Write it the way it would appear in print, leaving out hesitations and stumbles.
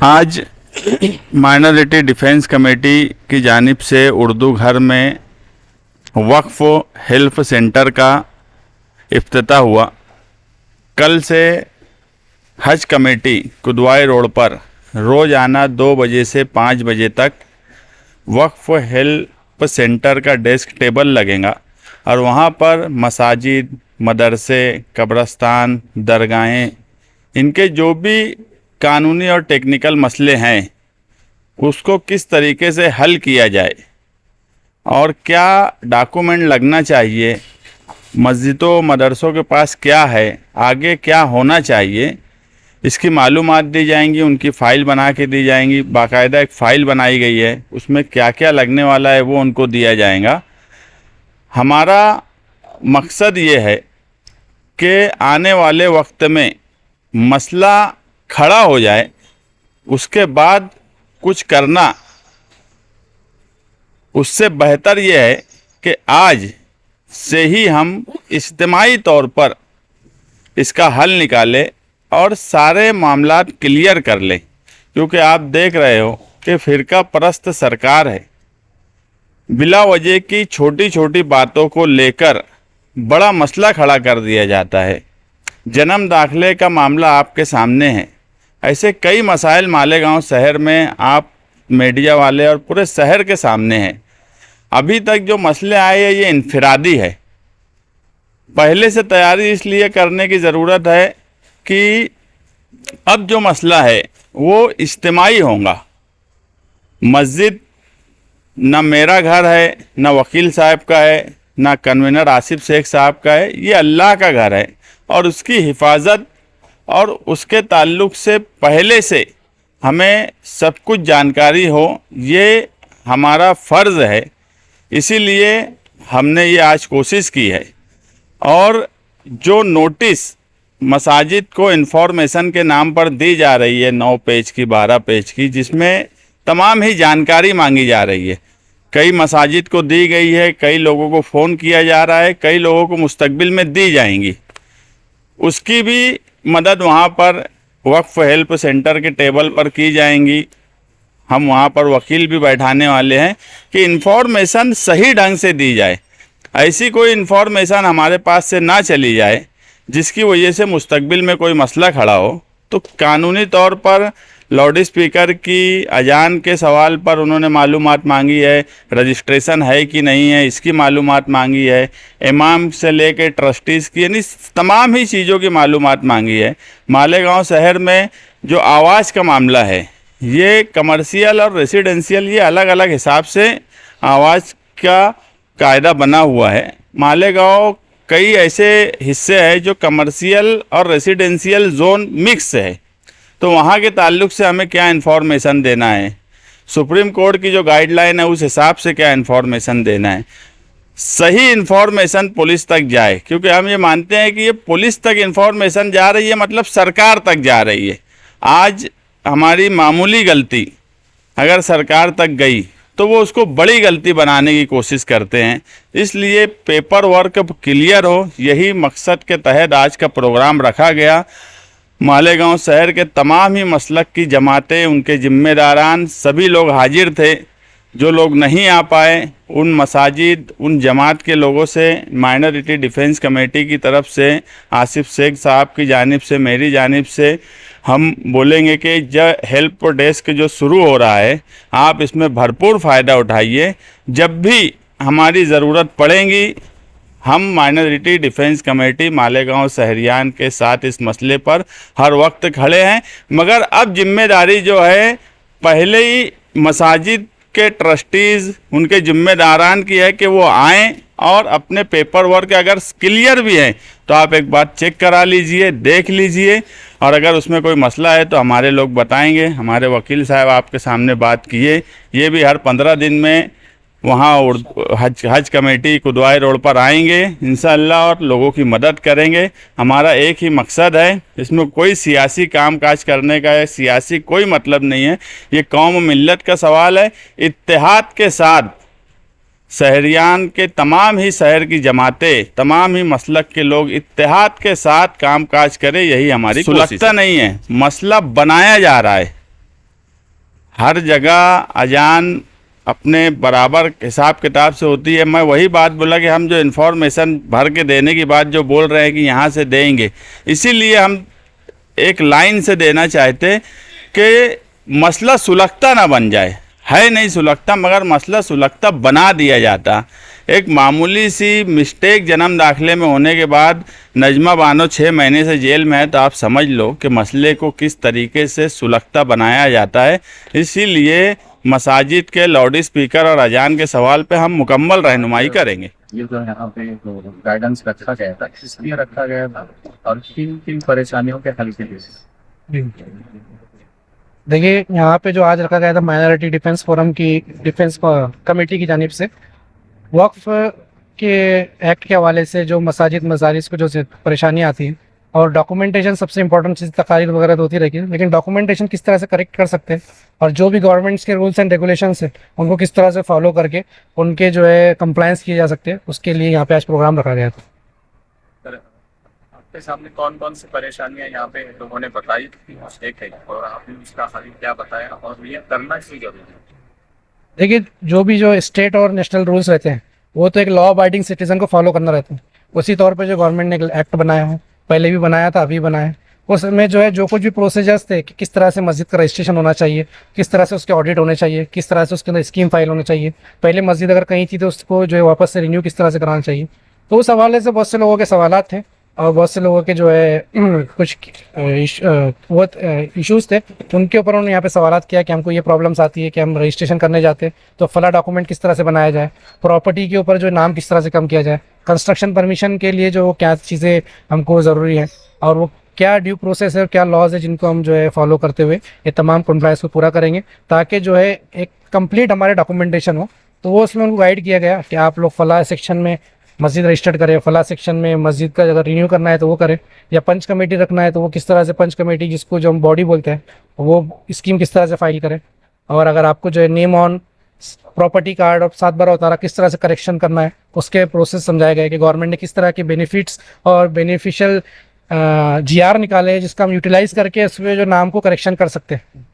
आज minority defence committee की जानिब से उर्दू घर में वक्फ हेल्प सेंटर का इफ्तिताह हुआ। कल से हज कमेटी कुदवाई रोड पर रोज़ाना 2 बजे से 5 बजे तक वक्फ हेल्प सेंटर का डेस्क टेबल लगेगा और वहाँ पर मसाजिद, मदरसे, कब्रस्तान, दरगाहें, इनके जो भी कानूनी और टेक्निकल मसले हैं उसको किस तरीके से हल किया जाए और क्या डॉक्यूमेंट लगना चाहिए, मस्जिदों मदरसों के पास क्या है, आगे क्या होना चाहिए, इसकी मालूमात दी जाएंगी। उनकी फ़ाइल बना के दी जाएंगी। बाकायदा एक फ़ाइल बनाई गई है, उसमें क्या क्या लगने वाला है वो उनको दिया जाएगा। हमारा मकसद ये है कि आने वाले वक्त में मसला खड़ा हो जाए, उसके बाद कुछ करना उससे बेहतर ये है कि आज से ही हम इज्तिमाई तौर पर इसका हल निकालें और सारे मामलात क्लियर कर लें। क्योंकि आप देख रहे हो कि फ़िरका परस्त सरकार है, बिला वजह की छोटी छोटी बातों को लेकर बड़ा मसला खड़ा कर दिया जाता है। जन्म दाखिले का मामला आपके सामने है। ऐसे कई मसाइल मालेगांव शहर में आप मीडिया वाले और पूरे शहर के सामने हैं। अभी तक जो मसले आए हैं ये इनफरादी है। पहले से तैयारी इसलिए करने की ज़रूरत है कि अब जो मसला है वो इज्तिमाई होगा। मस्जिद ना मेरा घर है, ना वकील साहब का है, ना कन्वीनर आसिफ शेख साहब का है, ये अल्लाह का घर है और उसकी हिफाजत और उसके ताल्लुक़ से पहले से हमें सब कुछ जानकारी हो, ये हमारा फ़र्ज़ है। इसीलिए हमने ये आज कोशिश की है। और जो नोटिस मसाजिद को इन्फॉर्मेशन के नाम पर दी जा रही है 9 पेज की, 12 पेज की, जिसमें तमाम ही जानकारी मांगी जा रही है। कई मसाजिद को दी गई है, कई लोगों को फ़ोन किया जा रहा है, कई लोगों को मुस्तकबिल में दी जाएंगी। उसकी भी मदद वहाँ पर वक्फ हेल्प सेंटर के टेबल पर की जाएंगी। हम वहाँ पर वकील भी बैठाने वाले हैं कि इन्फॉर्मेशन सही ढंग से दी जाए। ऐसी कोई इन्फॉर्मेशन हमारे पास से ना चली जाए जिसकी वजह से मुस्तकबिल में कोई मसला खड़ा हो। तो कानूनी तौर पर लाउड स्पीकर की अजान के सवाल पर उन्होंने मालूमात मांगी है, रजिस्ट्रेशन है कि नहीं है इसकी मालूमात मांगी है, इमाम से लेकर ट्रस्टीज़ की, यानी तमाम ही चीज़ों की मालूमात मांगी है। मालेगांव शहर में जो आवाज़ का मामला है, ये कमर्शियल और रेसिडेंशियल, ये अलग अलग हिसाब से आवाज़ का कायदा बना हुआ है। मालेगांव कई ऐसे हिस्से हैं जो कमर्शियल और रेसिडेंशियल जोन मिक्स है, तो वहाँ के ताल्लुक़ से हमें क्या इन्फॉर्मेशन देना है, सुप्रीम कोर्ट की जो गाइडलाइन है उस हिसाब से क्या इन्फॉर्मेशन देना है, सही इन्फॉर्मेशन पुलिस तक जाए। क्योंकि हम ये मानते हैं कि ये पुलिस तक इन्फॉर्मेशन जा रही है मतलब सरकार तक जा रही है। आज हमारी मामूली गलती अगर सरकार तक गई तो वो उसको बड़ी गलती बनाने की कोशिश करते हैं। इसलिए पेपर वर्क क्लियर हो, यही मकसद के तहत आज का प्रोग्राम रखा गया। मालेगांव शहर के तमाम ही मसलक की जमातें, उनके ज़िम्मेदारान, सभी लोग हाजिर थे। जो लोग नहीं आ पाए उन मसाजिद, उन जमात के लोगों से माइनॉरिटी डिफेंस कमेटी की तरफ से, आसिफ शेख साहब की जानिब से, मेरी जानिब से हम बोलेंगे कि जब हेल्प डेस्क जो शुरू हो रहा है आप इसमें भरपूर फ़ायदा उठाइए। जब भी हमारी ज़रूरत पड़ेगी हम माइनॉरिटी डिफेंस कमेटी मालेगांव शहरियान के साथ इस मसले पर हर वक्त खड़े हैं। मगर अब जिम्मेदारी जो है पहले ही मसाजिद के ट्रस्टीज़, उनके ज़िम्मेदारान की है कि वो आएँ और अपने पेपर वर्क अगर क्लियर भी हैं तो आप एक बार चेक करा लीजिए, देख लीजिए, और अगर उसमें कोई मसला है तो हमारे लोग बताएंगे। हमारे वकील साहब आपके सामने बात किए, ये भी हर 15 दिन में वहाँ हज कमेटी कुदवाई रोड पर आएंगे इंशाअल्लाह और लोगों की मदद करेंगे। हमारा एक ही मकसद है, इसमें कोई सियासी कामकाज करने का है, सियासी कोई मतलब नहीं है। ये कौम मिल्लत का सवाल है। इत्तेहाद के साथ शहरियान के तमाम ही शहर की जमातें, तमाम ही मसलक के लोग इत्तेहाद के साथ कामकाज करें, यही हमारी कोशिश है। नहीं है, मसला बनाया जा रहा है। हर जगह अजान अपने बराबर हिसाब किताब से होती है। मैं वही बात बोला कि हम जो इन्फॉर्मेशन भर के देने की बात जो बोल रहे हैं कि यहाँ से देंगे, इसीलिए हम एक लाइन से देना चाहते कि मसला सुलगता ना बन जाए। है नहीं सुलगता, मगर मसला सुलगता बना दिया जाता। एक मामूली सी मिस्टेक जन्म दाखिले में होने के बाद नजमा बानो 6 महीने से जेल में है, तो आप समझ लो कि मसले को किस तरीके से सुलगता बनाया जाता है। इसीलिए मसाजिद के लाउड स्पीकर और अजान के सवाल पे हम मुकम्मल रहनुमाई करेंगे। ये जो यहाँ पे गाइडेंस रखा गया था, इसलिए रखा गया था और किन किन परेशानियों के हल के लिए? देखिए, यहाँ पे जो आज रखा गया था माइनॉरिटी डिफेंस फोरम की डिफेंस कमेटी की जानिब से वक्फ के एक्ट के हवाले से जो मसाजिद मजारिस को जो परेशानियाँ आती हैं, और डॉक्यूमेंटेशन सबसे इंपॉर्टेंट चीज़, तकारीर वगैरह तो होती रहेगी, लेकिन डॉक्यूमेंटेशन किस तरह से करेक्ट कर सकते हैं और जो भी गवर्नमेंट्स के रूल्स एंड रेगुलेशंस हैं उनको किस तरह से फॉलो करके उनके जो है कंप्लायंस किए जा सकते हैं, उसके लिए यहाँ पे आज प्रोग्राम रखा गया था। आपके सामने कौन कौन सी परेशानियां यहाँ पे लोगों ने बताई एक है, और आपने उसका हल क्या बताया और ये करना क्यों जरूरी है? देखिए, जो भी जो स्टेट और नेशनल रूल्स रहते हैं वो तो एक लॉ अबाइडिंग सिटीजन को फॉलो करना रहता है। उसी तौर पे जो गवर्नमेंट ने एक एक्ट बनाया है, पहले भी बनाया था, अभी बनाया है, उसमें जो है जो कुछ भी प्रोसीजर्स थे कि किस तरह से मस्जिद का रजिस्ट्रेशन होना चाहिए, किस तरह से उसके ऑडिट होने चाहिए, किस तरह से उसके अंदर स्कीम फाइल होनी चाहिए, पहले मस्जिद अगर कहीं थी तो उसको जो है वापस से रिन्यू किस तरह से कराना चाहिए। तो उस हवाले से बहुत से लोगों के सवालात थे और बहुत से लोगों के जो है कुछ इश्यूज़ थे, उनके ऊपर उन्होंने यहाँ पे सवालात किया कि हमको ये प्रॉब्लम्स आती है कि हम रजिस्ट्रेशन करने जाते हैं तो फला डॉक्यूमेंट किस तरह से बनाया जाए, प्रॉपर्टी के ऊपर जो नाम किस तरह से कम किया जाए, कंस्ट्रक्शन परमिशन के लिए जो क्या चीज़ें हमको ज़रूरी है और वो क्या ड्यू प्रोसेस है और क्या लॉज है जिनको हम जो है फॉलो करते हुए ये तमाम कंप्लायंस को पूरा करेंगे, ताकि जो है एक कंप्लीट हमारे डॉक्यूमेंटेशन हो। तो वो उसमें उनको गाइड किया गया कि आप लोग फला सेक्शन में मस्जिद रजिस्टर्ड करें, फला सेक्शन में मस्जिद का अगर रिन्यू करना है तो वो करें, या पंच कमेटी रखना है तो वो किस तरह से पंच कमेटी, जिसको जो हम बॉडी बोलते हैं, वो स्कीम किस तरह से फाइल करें, और अगर आपको जो है नेम ऑन प्रॉपर्टी कार्ड और 7/12 किस तरह से करेक्शन करना है, उसके प्रोसेस समझाया गया कि गवर्नमेंट ने किस तरह के बेनिफिट्स और बेनिफिशियल GR निकाले जिसका हम यूटिलाइज करके उसमें जो नाम को करेक्शन कर सकते हैं।